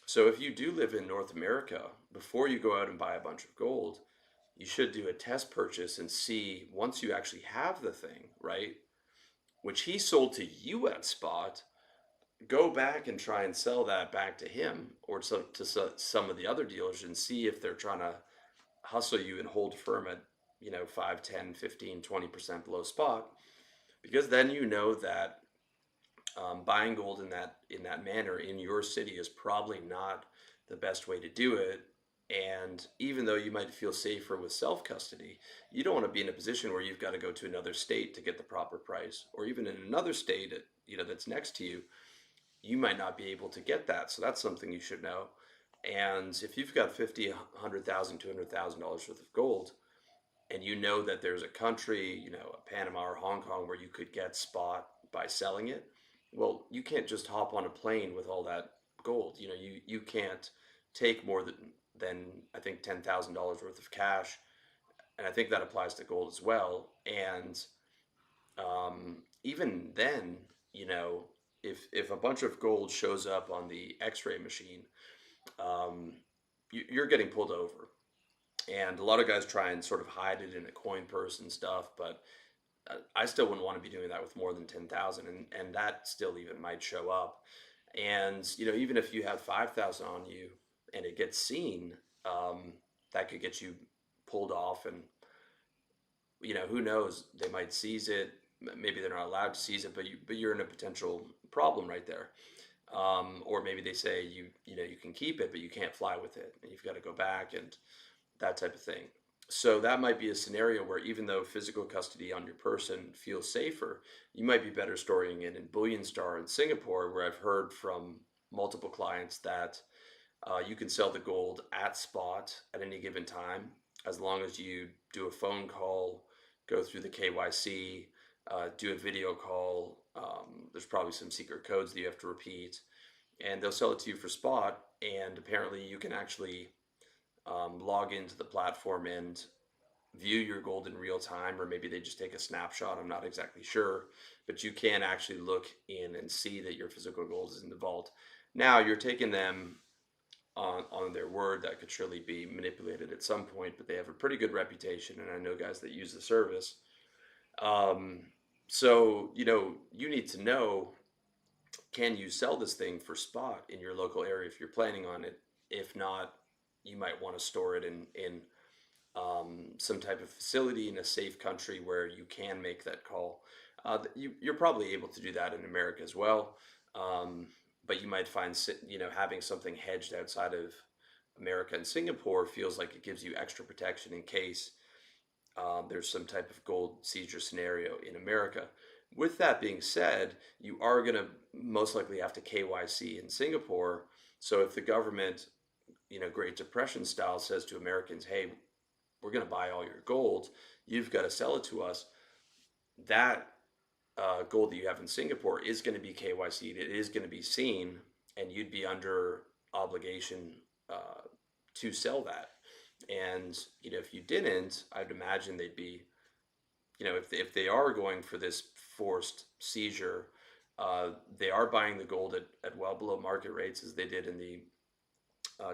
So if you do live in North America, before you go out and buy a bunch of gold, you should do a test purchase and see once you actually have the thing, right? Which he sold to you at spot, go back and try and sell that back to him or some of the other dealers and see if they're trying to hustle you and hold firm at, 5, 10, 15, 20% below spot, because then you know that buying gold in that manner in your city is probably not the best way to do it. And even though you might feel safer with self custody, you don't want to be in a position where you've got to go to another state to get the proper price, or even in another state, that's next to you, you might not be able to get that. So that's something you should know. And if you've got 50, 100,000, $200,000 worth of gold, and you know that there's a country, Panama or Hong Kong, where you could get spot by selling it, well, you can't just hop on a plane with all that gold. You can't take more than I think $10,000 worth of cash, and I think that applies to gold as well. And even then, you know, if a bunch of gold shows up on the X-ray machine, um, you're getting pulled over. And a lot of guys try and sort of hide it in a coin purse and stuff, but I still wouldn't want to be doing that with more than 10,000, and that still even might show up. And even if you have 5,000 on you and it gets seen, that could get you pulled off, and who knows? They might seize it. Maybe they're not allowed to seize it, but you're in a potential problem right there. Or maybe they say you can keep it, but you can't fly with it, and you've got to go back and that type of thing. So that might be a scenario where even though physical custody on your person feels safer, you might be better storing it in Bullion Star in Singapore, where I've heard from multiple clients that you can sell the gold at spot at any given time, as long as you do a phone call, go through the KYC, do a video call. There's probably some secret codes that you have to repeat, and they'll sell it to you for spot. And apparently, you can actually log into the platform and view your gold in real time, or maybe they just take a snapshot. I'm not exactly sure, but you can actually look in and see that your physical gold is in the vault. Now you're taking them on their word. That could surely be manipulated at some point, but they have a pretty good reputation, and I know guys that use the service. Um, so you need to know, can you sell this thing for spot in your local area if you're planning on it? If not, you might want to store it in some type of facility in a safe country where you can make that call. You're probably able to do that in America as well, um, but you might find having something hedged outside of America and Singapore feels like it gives you extra protection in case there's some type of gold seizure scenario in America. With that being said, you are going to most likely have to KYC in Singapore. So if the government, Great Depression style, says to Americans, hey, we're going to buy all your gold, you've got to sell it to us, that gold that you have in Singapore is going to be KYC'd, it is going to be seen, and you'd be under obligation to sell that. And if you didn't, I'd imagine they'd be, if they are going for this forced seizure, they are buying the gold at well below market rates, as they did in the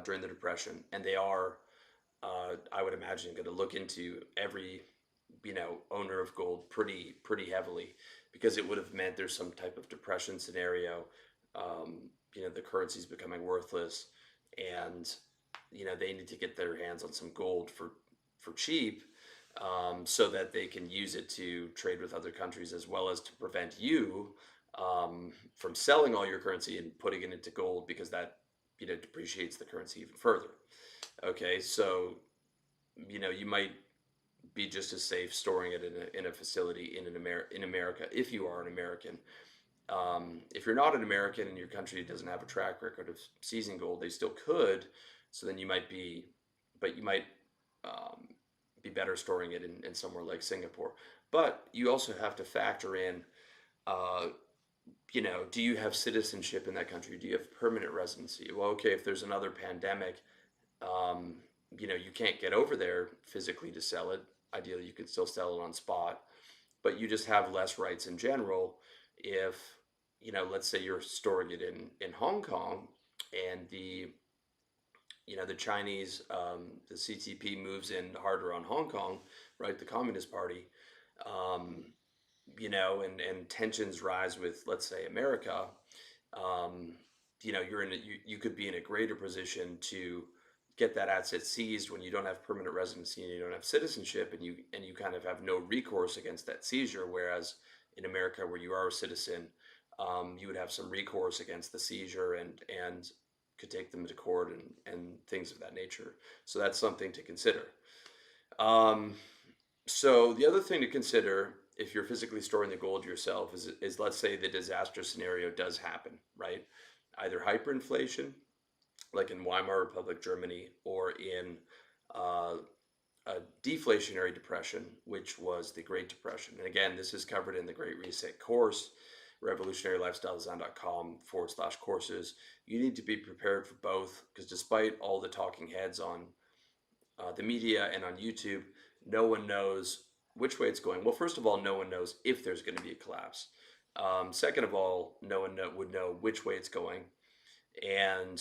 during the Depression, and they are, I would imagine, going to look into every owner of gold pretty heavily, because it would have meant there's some type of depression scenario. The currency's becoming worthless, and they need to get their hands on some gold for cheap, so that they can use it to trade with other countries, as well as to prevent you from selling all your currency and putting it into gold, because that depreciates the currency even further. Okay, so you might be just as safe storing it in a facility in America if you are an American. If you're not an American and your country doesn't have a track record of seizing gold, they still could. So then you might be, but you might be better storing it in somewhere like Singapore. But you also have to factor in, uh, do you have citizenship in that country? Do you have permanent residency? Well, okay, if there's another pandemic, um, you can't get over there physically to sell it. Ideally, you could still sell it on spot, but you just have less rights in general. If, let's say you're storing it in Hong Kong, and the Chinese, the CCP moves in harder on Hong Kong, right? The Communist Party, um, and tensions rise with, let's say, America. um, you could be in a greater position to get that asset seized when you don't have permanent residency and you don't have citizenship, and you kind of have no recourse against that seizure. Whereas in America, where you are a citizen, you would have some recourse against the seizure and could take them to court and things of that nature. So that's something to consider. Um, so the other thing to consider if you're physically storing the gold yourself is, let's say the disaster scenario does happen, right? Either hyperinflation, like in Weimar Republic, Germany, or in uh, a deflationary depression, which was the Great Depression. And again, this is covered in the Great Reset course, revolutionarylifestyledesign.com/courses. You need to be prepared for both, because despite all the talking heads on the media and on YouTube, no one knows which way it's going. Well, first of all, no one knows if there's going to be a collapse. Second of all, no one would know which way it's going. And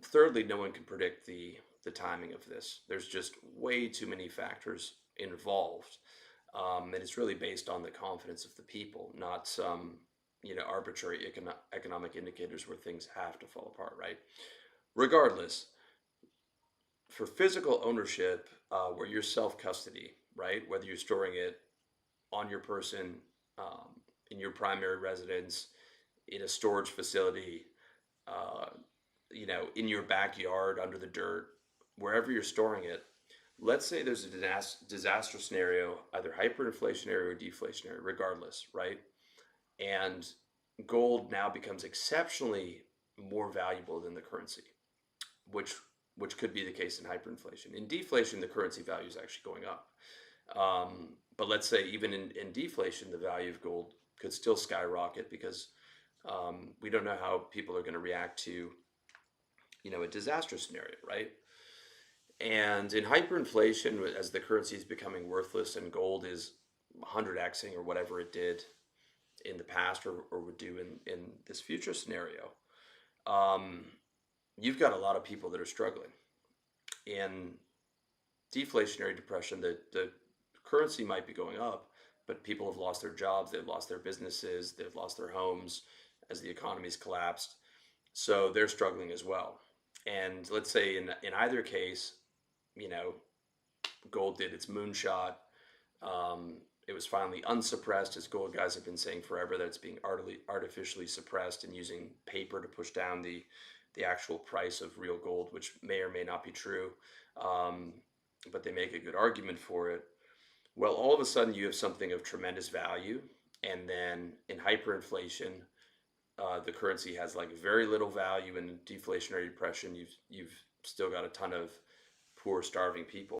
thirdly, no one can predict the timing of this. There's just way too many factors involved. And it's really based on the confidence of the people, not some arbitrary economic indicators where things have to fall apart, right? Regardless, for physical ownership, where you're self custody, right? Whether you're storing it on your person, um, in your primary residence, in a storage facility, uh, in your backyard, under the dirt, wherever you're storing it. Let's say there's a disaster scenario, either hyperinflationary or deflationary, regardless, right? And gold now becomes exceptionally more valuable than the currency, which which could be the case in hyperinflation. In deflation, the currency value is actually going up. But let's say even in deflation, the value of gold could still skyrocket, because we don't know how people are going to react to a disaster scenario, right? And in hyperinflation, as the currency is becoming worthless and gold is 100xing or whatever it did in the past, or would do in this future scenario, um, you've got a lot of people that are struggling. In deflationary depression, the currency might be going up, but people have lost their jobs, they've lost their businesses, they've lost their homes as the economy's collapsed. So they're struggling as well. And let's say in either case, you know, gold did its moonshot. It was finally unsuppressed, as gold guys have been saying forever, that it's being artificially suppressed and using paper to push down the actual price of real gold, which may or may not be true. Um, but they make a good argument for it. Well, all of a sudden you have something of tremendous value, and then in hyperinflation, the currency has like very little value. In deflationary depression, you've still got a ton of poor, starving people.